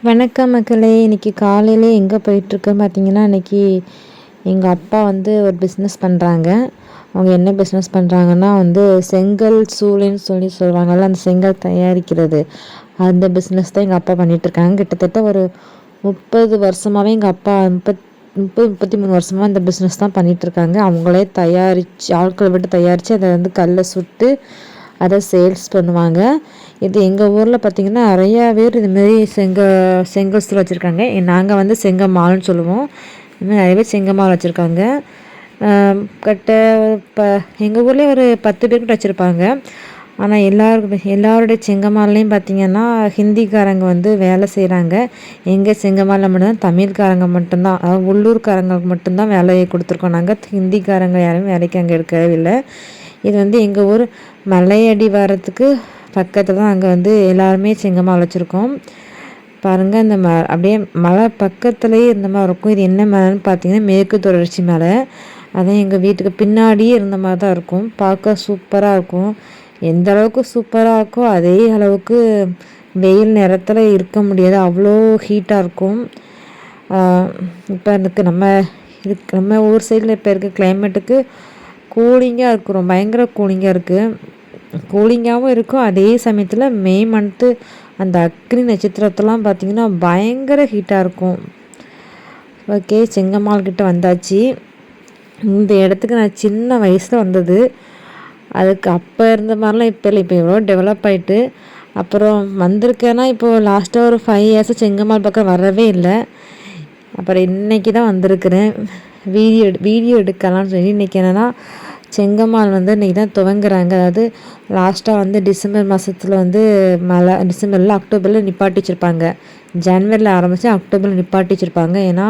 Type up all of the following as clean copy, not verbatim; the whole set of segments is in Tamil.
வணக்கம் மக்களே. இன்றைக்கி காலையிலே எங்கே போயிட்டுருக்கேன் பார்த்தீங்கன்னா, இன்றைக்கி எங்கள் அப்பா வந்து ஒரு பிஸ்னஸ் பண்ணுறாங்க. அவங்க என்ன பிஸ்னஸ் பண்ணுறாங்கன்னா செங்கல் சூளைன்னு சொல்லுவாங்கள்ல, அந்த செங்கல் தயாரிக்கிறது. அந்த பிஸ்னஸ் தான் எங்கள் அப்பா பண்ணிகிட்ருக்காங்க. கிட்டத்தட்ட ஒரு 30 வருஷமாகவே எங்கள் அப்பா 33 வருஷமாக இந்த பிஸ்னஸ் தான் பண்ணிகிட்ருக்காங்க. அவங்களே தயாரித்து ஆட்களை விட்டு தயாரித்து அதை கல்லை சுட்டு அதை சேல்ஸ் பண்ணுவாங்க. இது எங்கள் ஊரில் பார்த்திங்கன்னா நிறையா பேர் இதுமாரி செங்கல் ஸ்தூள் வச்சுருக்காங்க. நாங்கள் செங்கல் மால்னு சொல்லுவோம். இதுமாதிரி நிறைய பேர் செங்கல் மால் வச்சுருக்காங்க. கட்ட இப்போ எங்கள் ஊர்லேயே ஒரு 10 பேர் கிட்ட வச்சுருப்பாங்க. ஆனால் எல்லாருடைய செங்கமால்லையும் பார்த்திங்கன்னா ஹிந்திக்காரங்க வேலை செய்கிறாங்க. எங்கள் செங்கமாலில் மட்டும்தான் தமிழ்காரங்க மட்டும்தான், அதாவது உள்ளூர்காரங்களுக்கு மட்டும்தான் வேலையை கொடுத்துருக்கோம். நாங்கள் ஹிந்திக்காரங்க யாரும் வேலைக்கு அங்கே எடுக்கவே இல்லை. இது எங்கள் ஊர் மலையடிவாரத்துக்கு பக்கத்தில் தான் அங்கே எல்லாருமே செங்கமால் வச்சுருக்கோம். பாருங்கள், இந்த அப்படியே மலை பக்கத்துலேயே இருந்த மாதிரி இருக்கும். இது என்ன மலைன்னு பார்த்தீங்கன்னா மேற்கு தொடர்ச்சி மலை. அதான் எங்கள் வீட்டுக்கு பின்னாடியே இருந்த மாதிரி தான் இருக்கும். பார்க்க சூப்பராக இருக்கும். எந்த அளவுக்கு சூப்பராக இருக்கோ அதே அளவுக்கு வெயில் நேரத்தில் இருக்க முடியாது, அவ்வளோ ஹீட்டாக இருக்கும். இப்போ நம்ம ஊர் சைடில் இப்போ இருக்க கிளைமேட்டுக்கு கூலிங்காக இருக்கிறோம், பயங்கர கூலிங்காக இருக்குது. கூலிங்காகவும் இருக்கும். அதே சமயத்தில் மே மந்த்து அந்த அக்னி நட்சத்திரத்தெல்லாம் பார்த்திங்கன்னா பயங்கர ஹீட்டாக இருக்கும். ஓகே, செங்கமால் கிட்ட வந்தாச்சு. இந்த இடத்துக்கு நான் சின்ன வயசில் வந்தது. அதுக்கு அப்போ இருந்த மாதிரிலாம் இப்போ இல்லை. இப்போ எவ்வளோ டெவலப் ஆகிட்டு அப்புறம் வந்திருக்கேன்னா இப்போது லாஸ்ட்டாக ஒரு 5 இயர்ஸு செங்கமால் பக்கம் வரவே இல்லை. அப்புறம் இன்றைக்கி தான் வந்திருக்கிறேன். வீடியோ எடுக்கலாம்னு சொல்லி. இன்றைக்கி என்னென்னா செங்கமால் இன்றைக்கி தான் துவங்குறாங்க. அதாவது லாஸ்ட்டாக டிசம்பர் மாதத்தில் மழை, டிசம்பரில் அக்டோபரில் நிப்பாட்டி வச்சுருப்பாங்க. ஜனவரியில் ஆரம்பித்து அக்டோபரில் நிப்பாட்டி வச்சுருப்பாங்க. ஏன்னா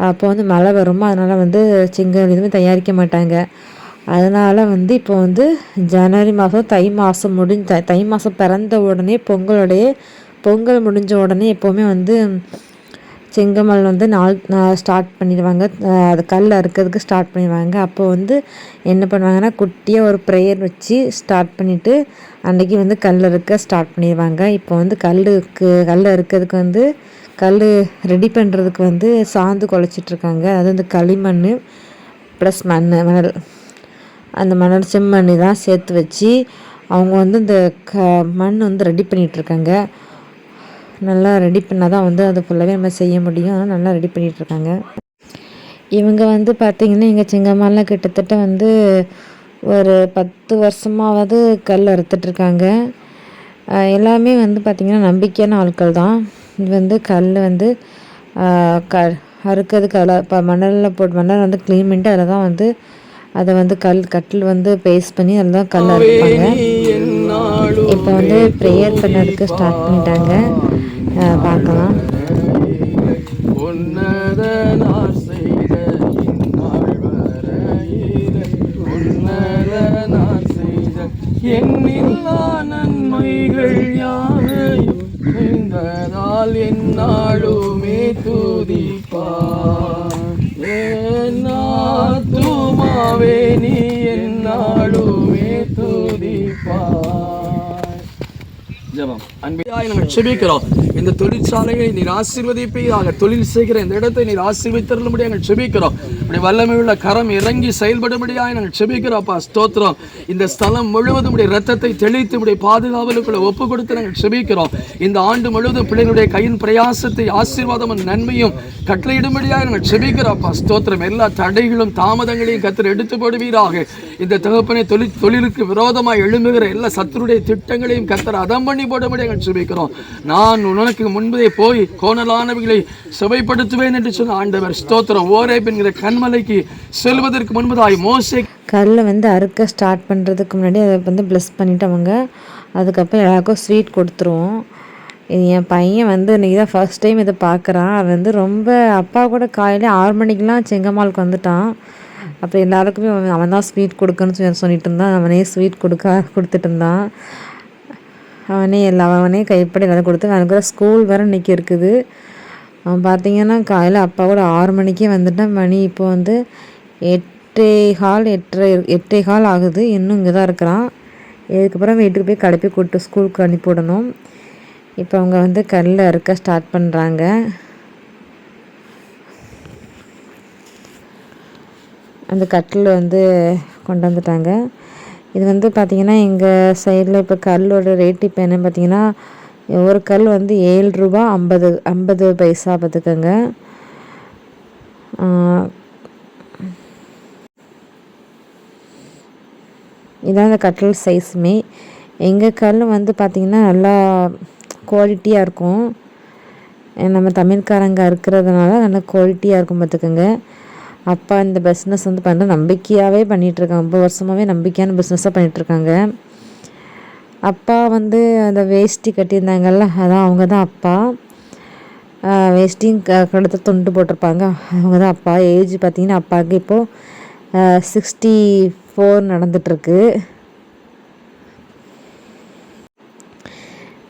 அப்போ மழை வருமா, அதனால் செங்கல் எதுவுமே தயாரிக்க மாட்டாங்க. அதனால் இப்போ ஜனவரி மாதம் தை மாதம் தை மாதம் பிறந்த உடனே பொங்கல் முடிஞ்ச உடனே எப்போவுமே செங்கமல் நாள் ஸ்டார்ட் பண்ணிடுவாங்க. அது கல் அறுக்கிறதுக்கு ஸ்டார்ட் பண்ணிடுவாங்க. அப்போது என்ன பண்ணுவாங்கன்னா குட்டியாக ஒரு ப்ரேயர் வச்சு ஸ்டார்ட் பண்ணிவிட்டு அன்றைக்கி கல் அறுக்க ஸ்டார்ட் பண்ணிடுவாங்க. இப்போ கல் அறுக்கிறதுக்கு கல் ரெடி பண்ணுறதுக்கு சாந்து குழச்சிட்ருக்காங்க. அதாவது களிமண் ப்ளஸ் மணல், அந்த மணல் செம்மண் தான் சேர்த்து வச்சு அவங்க இந்த மண் ரெடி பண்ணிகிட்ருக்காங்க. நல்லா ரெடி பண்ணால் தான் அது ஃபுல்லாகவே நம்ம செய்ய முடியும். அதனால் நல்லா ரெடி பண்ணிகிட்ருக்காங்க. இவங்க பார்த்திங்கன்னா எங்கள் செங்கம்மாலாம் கிட்டத்தட்ட ஒரு 10 வருஷமாவது கல் அறுத்துட்ருக்காங்க. எல்லாமே பார்த்திங்கன்னா நம்பிக்கையான ஆட்கள் தான். இது கல் அறுக்கிறதுக்கு இப்போ மணலில் போட்டு மணல் க்ளீன் பண்ணிட்டு அதில் தான் அதை கட்டில் பேஸ்ட் பண்ணி அதில் தான் கல் அறுப்பாங்க. இப்போ ப்ரேயர் பண்ணதுக்கு ஸ்டார்ட் பண்ணிட்டாங்க. பார்க்கலாம். எண்ணில்லா நன்மைகள் யாவையும் என்னாலுமே துதிப்பார். ஆத்துமாவே நீ என்னாலுமே துதிப்பார். ஜெபம். அன்பியாய் நாங்கள் செபிக்கிறோம். இந்த தொழிற்சாலையை நீர் ஆசீர்வதிப்பீராக. தொழில் செய்கிற இந்த இடத்தை நீர் ஆசீர்வதித்தருளும்படியாக நாங்கள் செபிக்கிறோம். இப்படி வல்லமையுள்ள கரம் இறங்கி செயல்படும்படியாக நாங்கள் செபிக்கிறோம்ப்பா. ஸ்தோத்திரம். இந்த ஸ்தலம் முழுவதும் உடைய ரத்தத்தை தெளித்து உடைய பாதுகாவலுக்குள்ள ஒப்பு கொடுத்து நாங்கள் செபிக்கிறோம். இந்த ஆண்டு முழுவதும் பிள்ளைகளுடைய கையின் பிரயாசத்தை ஆசீர்வாதமும் நன்மையும் கட்டளையிடும்படியாக நாங்கள் செபிக்கிறோம்ப்பா. ஸ்தோத்திரம். எல்லா தடைகளும் தாமதங்களையும் கர்த்தர் எடுத்து போடுவீராக. இந்த தகப்பனை தொழிலுக்கு விரோதமாக எழும்புகிற எல்லா சத்துருடைய திட்டங்களையும் கர்த்தர் அதம் பண்ணி போடும்படியாக நாங்கள் செபிக்கிறோம். நான் உனக்கு முன்பே போய் கோணலானவைகளை சுவைப்படுத்துவேன் என்று சொன்ன ஆண்டவர். ஸ்தோத்திரம். ஓரேப் என்கிற கன்மலைக்கு செல்வதற்கு முன்பதாய் மோசே கல்லை அறுக்க ஸ்டார்ட் பண்ணுறதுக்கு முன்னாடி அதை ப்ளஸ் பண்ணிட்டவங்க. அதுக்கப்புறம் எல்லாருக்கும் ஸ்வீட் கொடுத்துருவோம். என் பையன் இன்றைக்கி தான் ஃபர்ஸ்ட் டைம் இதை பார்க்குறான். அவன் ரொம்ப அப்பா கூட காலையில் 6 மணிக்கெலாம் செங்கமாலுக்கு வந்துட்டான். அப்போ எல்லாருக்குமே அவன் தான் ஸ்வீட் கொடுக்கணும்னு சொல்லிட்டு இருந்தான். அவனே ஸ்வீட் கொடுத்துட்டு இருந்தான். அவனே கைப்படி எல்லாம் கொடுத்து. எனக்கு ஸ்கூல் வேறு இன்றைக்கி இருக்குது. அவன் பார்த்திங்கன்னா காலையில் அப்பா கூட 6 மணிக்கே வந்துட்டான். மணி இப்போ 8:15 ஆகுது. இன்னும் இங்கே தான் இருக்கிறான். இதுக்கப்புறம் வீட்டுக்கு போய் கிளப்பி கூப்பிட்டு ஸ்கூலுக்கு அனுப்பிவிடணும். இப்போ அவங்க வந்து கல் அறுக்க ஸ்டார்ட் பண்ணுறாங்க. அந்த கட்டில் வந்து கொண்டு வந்துட்டாங்க. இது வந்து பார்த்திங்கன்னா எங்கள் சைடில் இப்போ கல்லோட ரேட்டு இப்போ என்னன்னு பார்த்திங்கன்னா ஒரு கல் வந்து ரூ. 7.50 பார்த்துக்கோங்க. இதான் அந்த கட்டில் சைஸுமே. எங்கள் கல் வந்து பார்த்திங்கன்னா நல்லா குவாலிட்டியாக இருக்கும். நம்ம தமிழ்காரங்க இருக்கிறதுனால நல்லா குவாலிட்டியாக இருக்கும் பார்த்துக்கோங்க. அப்பா இந்த பிஸ்னஸ் வந்து பண்ணுற நம்பிக்கையாகவே பண்ணிகிட்ருக்காங்க. 50 வருஷமாகவே நம்பிக்கையான பிஸ்னஸாக பண்ணிகிட்ருக்காங்க. அப்பா வந்து அந்த வேஷ்டி கட்டியிருந்தாங்கல்ல, அதான் அவங்க தான் அப்பா. வேஷ்டியும் கழுத்தை துண்டு போட்டிருப்பாங்க, அவங்க தான் அப்பா. ஏஜ் பார்த்திங்கன்னா அப்பாவுக்கு இப்போது 64 நடந்துகிட்ருக்கு.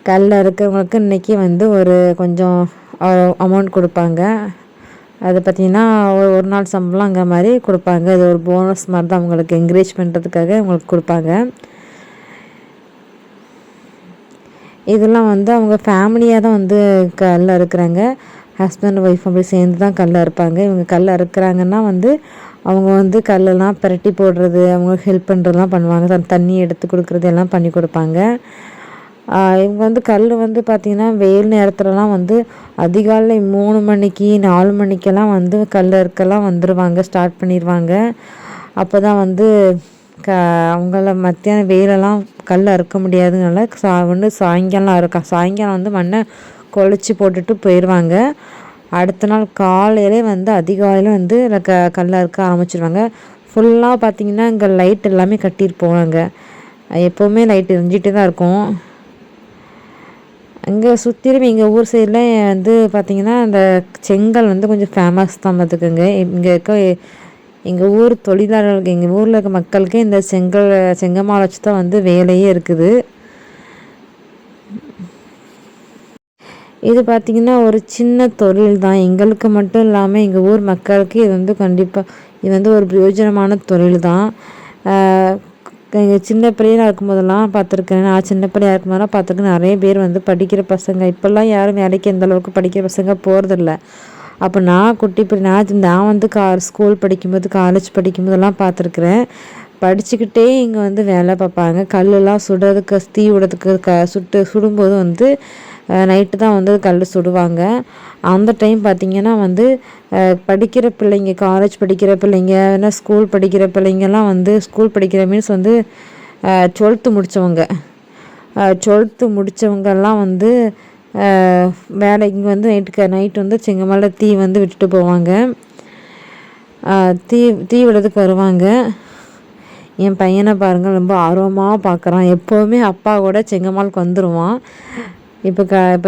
கல் இருக்கிறவங்களுக்கு இன்றைக்கி வந்து ஒரு கொஞ்சம் அமௌண்ட் கொடுப்பாங்க. அது பார்த்திங்கன்னா ஒரு நாள் சம்பளங்கிற மாதிரி கொடுப்பாங்க. அது ஒரு போனஸ் மாதிரி தான் அவங்களுக்கு என்கரேஜ் பண்ணுறதுக்காக அவங்களுக்கு கொடுப்பாங்க. இதெல்லாம் வந்து அவங்க ஃபேமிலியாக தான் வந்து கல் அறுக்கிறாங்க. ஹஸ்பண்ட் ஒய்ஃப் அப்படி சேர்ந்து தான் கல் அறுப்பாங்க. இவங்க கல் அறுக்கிறாங்கன்னா வந்து அவங்க வந்து கல்லெல்லாம் பிரட்டி போடுறது, அவங்களுக்கு ஹெல்ப் பண்ணுறதுலாம் பண்ணுவாங்க. தண்ணி எடுத்து கொடுக்குறது எல்லாம் பண்ணி கொடுப்பாங்க. இவங்க வந்து கல் வந்து பார்த்திங்கன்னா வெயில் நேரத்துலலாம் வந்து அதிகாலை 3 மணிக்கு 4 மணிக்கெல்லாம் வந்து கல் அறுக்கலாம் வந்துடுவாங்க, ஸ்டார்ட் பண்ணிடுவாங்க. அப்போ தான் வந்து அவங்கள மத்தியானம் வெயிலெல்லாம் கல் அறுக்க முடியாதுனால வந்து சாயங்காலம் வந்து மண்ணை குழச்சி போட்டுட்டு போயிடுவாங்க. அடுத்த நாள் காலையிலே வந்து அதிகாலையில் வந்து கல் அறுக்க ஆரம்பிச்சிடுவாங்க. ஃபுல்லாக பார்த்திங்கன்னா இங்கே லைட் எல்லாமே கட்டிட்டு போவாங்க. எப்போவுமே லைட் எரிஞ்சிட்டு தான் இருக்கும். அங்கே சுற்றிலும் எங்கள் ஊர் சைடில் வந்து பார்த்திங்கன்னா அந்த செங்கல் வந்து கொஞ்சம் ஃபேமஸ் தான் பார்த்துக்கோங்க. இங்கே இருக்க எங்கள் ஊர் தொழிலாளர்களுக்கு, எங்கள் ஊரில் இருக்க மக்களுக்கு இந்த செங்கமாலை வச்சு தான் வந்து வேலையே இருக்குது. இது பார்த்திங்கன்னா ஒரு சின்ன தொழில் தான். எங்களுக்கு மட்டும் இல்லாமல் எங்கள் ஊர் மக்களுக்கு இது வந்து கண்டிப்பாக இது வந்து ஒரு பிரயோஜனமான தொழில் தான். எங்கள் சின்ன பிள்ளையாக இருக்கும்போதெல்லாம் பார்த்துருக்கேன். நான் சின்ன பிள்ளையாக இருக்கும்போதெல்லாம் பார்த்துருக்கேன். நிறைய பேர் வந்து படிக்கிற பசங்க, இப்போல்லாம் யாரும் வேலைக்கு எந்த அளவுக்கு படிக்கிற பசங்க போகிறதில்ல. அப்போ நான் வந்து ஸ்கூல் படிக்கும்போது, காலேஜ் படிக்கும்போதெல்லாம் பார்த்துருக்குறேன். படிச்சுக்கிட்டே இங்கே வந்து வேலை பார்ப்பாங்க. கல்லெல்லாம் சுடுறதுக்கு, தீ விடுறதுக்கு சுடும்போது வந்து நைட்டு தான் வந்து கல் சுடுவாங்க. அந்த டைம் பார்த்திங்கன்னா வந்து படிக்கிற பிள்ளைங்க, காலேஜ் படிக்கிற பிள்ளைங்க, இல்லைன்னா ஸ்கூல் படிக்கிற பிள்ளைங்கெல்லாம் வந்து ஸ்கூல் படிக்கிற மீன்ஸ் வந்து 12th முடித்தவங்கெல்லாம் வந்து வேலைக்கு வந்து நைட்டு வந்து செங்கமலை தீ வந்து விட்டுட்டு போவாங்க. தீ விடுறதுக்கு வருவாங்க. என் பையனை பாருங்கள், ரொம்ப ஆர்வமாக பார்க்குறான். எப்போவுமே அப்பா கூட செங்கமாலுக்கு வந்துடுவான். இப்போ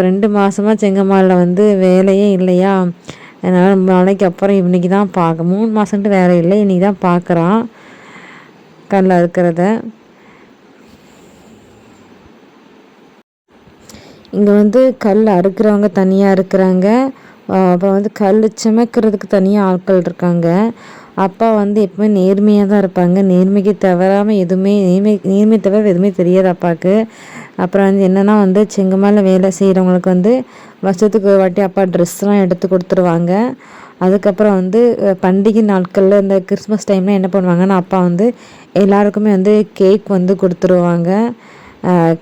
2 மாதமாக செங்கமாலில் வந்து வேலையே இல்லையா, அதனால் ரொம்ப நாளைக்கு அப்புறம் இன்றைக்கி தான் 3 மாதம்ட்டு வேலை இல்லை, இன்றைக்கி தான் பார்க்குறான் கல் அறுக்கிறத. இங்கே வந்து கல் அறுக்கிறவங்க தனியாக இருக்கிறாங்க. அப்புறம் வந்து கல் சுமக்கிறதுக்கு தனியாக ஆட்கள் இருக்காங்க. அப்பா வந்து எப்பவுமே நேர்மையாக தான் இருப்பாங்க. நேர்மைக்கு தவறாமல் நேர்மை தவிர எதுவுமே தெரியாது அப்பாவுக்கு. அப்புறம் வந்து என்னென்னா வந்து செங்கமால வேலை செய்கிறவங்களுக்கு வந்து வருஷத்துக்கு ஒரு வாட்டி அப்பா ட்ரெஸ்லாம் எடுத்து கொடுத்துருவாங்க. அதுக்கப்புறம் வந்து பண்டிகை நாட்களில் இந்த கிறிஸ்மஸ் டைமில் என்ன பண்ணுவாங்கன்னா அப்பா வந்து எல்லாருக்குமே வந்து கேக் வந்து கொடுத்துருவாங்க.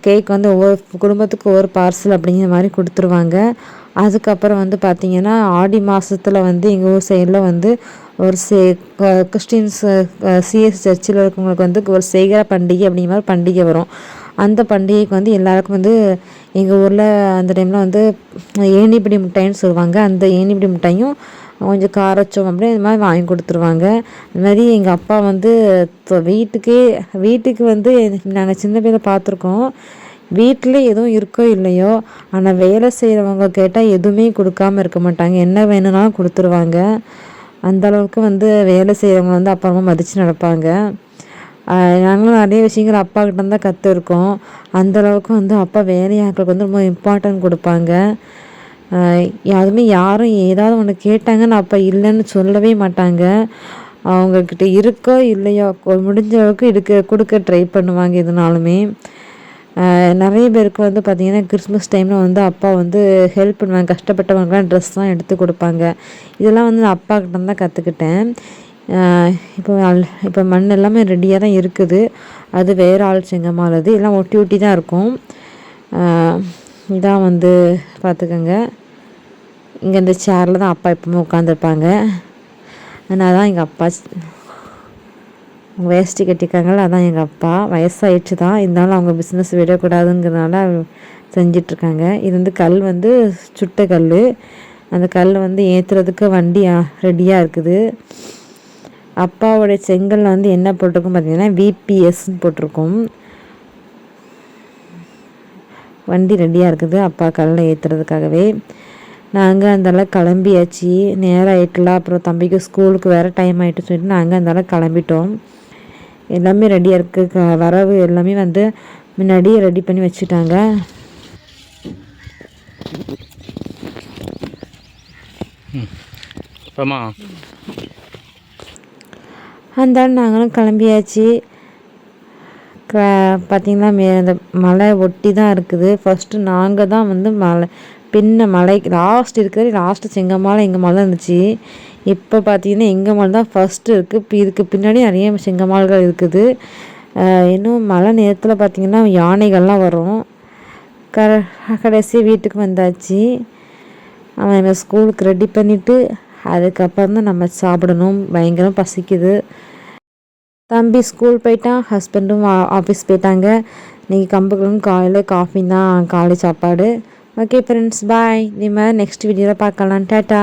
கேக் வந்து ஒவ்வொரு குடும்பத்துக்கு ஒவ்வொரு பார்சல் அப்படிங்கிற மாதிரி கொடுத்துருவாங்க. அதுக்கப்புறம் வந்து பார்த்திங்கன்னா ஆடி மாதத்தில் வந்து எங்கள் ஊர் சைடில் வந்து ஒரு கிறிஸ்டின்ஸ் சிஎஸ் சர்ச்சில் இருக்கவங்களுக்கு வந்து ஒரு சேகர பண்டிகை அப்படிங்கிற மாதிரி பண்டிகை வரும். அந்த பண்டிகைக்கு வந்து எல்லாருக்கும் வந்து எங்கள் ஊரில் அந்த டைமில் வந்து ஏணிப்பிடி மிட்டாயின்னு சொல்லுவாங்க. அந்த ஏணிப்பிடி மிட்டாயும் கொஞ்சம் காரச்சோம் அப்படி இது மாதிரி வாங்கி கொடுத்துருவாங்க. இந்த மாதிரி எங்கள் அப்பா வந்து வீட்டுக்கு வந்து நாங்கள் சின்ன பிள்ளை பார்த்துருக்கோம். வீட்டில் எதுவும் இருக்கோ இல்லையோ, ஆனால் வேலை செய்கிறவங்க கேட்டால் எதுவுமே கொடுக்காமல் இருக்க மாட்டாங்க. என்ன வேணும்னாலும் கொடுத்துருவாங்க. அந்தளவுக்கு வந்து வேலை செய்கிறவங்க வந்து அப்பா அம்மா மதித்து நடப்பாங்க. நாங்களும் நிறைய விஷயங்கள் அப்பா கிட்ட தான் கற்றுருக்கோம். அந்தளவுக்கு வந்து அப்பா வேலையாட்களுக்கு வந்து ரொம்ப இம்பார்ட்டன்ட் கொடுப்பாங்க. அதுவுமே யாரும் ஏதாவது ஒன்று கேட்டாங்கன்னு அப்பா இல்லைன்னு சொல்லவே மாட்டாங்க. அவங்கக்கிட்ட இருக்கோ இல்லையோ முடிஞ்ச அளவுக்கு கொடுக்க ட்ரை பண்ணுவாங்க எதுனாலுமே. நிறைய பேருக்கு வந்து பார்த்திங்கன்னா கிறிஸ்மஸ் டைமில் வந்து அப்பா வந்து ஹெல்ப் பண்ணுவாங்க, கஷ்டப்பட்டவங்கலாம் ட்ரெஸ்லாம் எடுத்து கொடுப்பாங்க. இதெல்லாம் வந்து நான் அப்பாக்கிட்ட தான் கற்றுக்கிட்டேன். இப்போ மண் எல்லாமே ரெடியாக தான் இருக்குது. அது வேறு ஆள் செங்கமால், அது எல்லாம் ஒட்டி ஒட்டி தான் இருக்கும். இதான் வந்து பார்த்துக்கோங்க. இங்கே இந்த சேரில் தான் அப்பா எப்பவுமே உட்காந்துருப்பாங்க. அதனால் தான் எங்கள் அப்பா வேஷ்டி கட்டிக்காங்கள, அதான் எங்கள் அப்பா. வயசாகிடுச்சு தான், இருந்தாலும் அவங்க பிஸ்னஸ் விடக்கூடாதுங்கிறதுனால செஞ்சிட்ருக்காங்க. இது வந்து கல் வந்து சுட்ட கல். அந்த கல் வந்து ஏற்றுறதுக்கு வண்டி ரெடியாக இருக்குது. அப்பாவோடைய செங்கல் வந்து என்ன போட்டிருக்கும் பார்த்தீங்கன்னா விபிஎஸ்ன்னு போட்டிருக்கோம். வண்டி ரெடியாக இருக்குது அப்பா கல்லை ஏற்றுறதுக்காகவே. நாங்கள் அந்தளவு கிளம்பியாச்சு, நேரம் ஆகிட்டுலாம். அப்புறம் தம்பிக்கு ஸ்கூலுக்கு வேறு டைம் ஆகிட்டு சொல்லிட்டு நாங்கள் அந்தளவு கிளம்பிட்டோம். எல்லாமே ரெடியாக இருக்குது. வரவு எல்லாமே வந்து முன்னாடியே ரெடி பண்ணி வச்சுட்டாங்க. அந்த நாங்களும் கிளம்பியாச்சு. பார்த்திங்கன்னா அந்த மலை ஒட்டி தான் இருக்குது. ஃபஸ்ட்டு நாங்கள் தான் வந்து மலை லாஸ்ட் இருக்கிற லாஸ்ட்டு செங்கமலை எங்கள் மலை இருந்துச்சு. இப்போ பார்த்திங்கன்னா எங்கள் மலை தான் ஃபஸ்ட்டு இருக்குது. இதுக்கு பின்னாடி நிறைய செங்கமால்கள் இருக்குது. இன்னும் மழை நேரத்தில் பார்த்திங்கன்னா யானைகள்லாம் வரும். கடைசியாக வீட்டுக்கு வந்தாச்சு. அவன் எங்கள் ஸ்கூலுக்கு ரெடி பண்ணிவிட்டு அதுக்கப்புறம் தான் நம்ம சாப்பிடணும். பயங்கரம் பசிக்குது. தம்பி ஸ்கூல் போயிட்டான், ஹஸ்பண்டும் ஆஃபீஸ் போயிட்டாங்க. இன்றைக்கி கம்புகளும் காலையில் காஃபி தான் காலை சாப்பாடு. ஓகே ஃப்ரெண்ட்ஸ், பாய். இனிமேல் நெக்ஸ்ட் வீடியோவில் பார்க்கலாம். டாட்டா.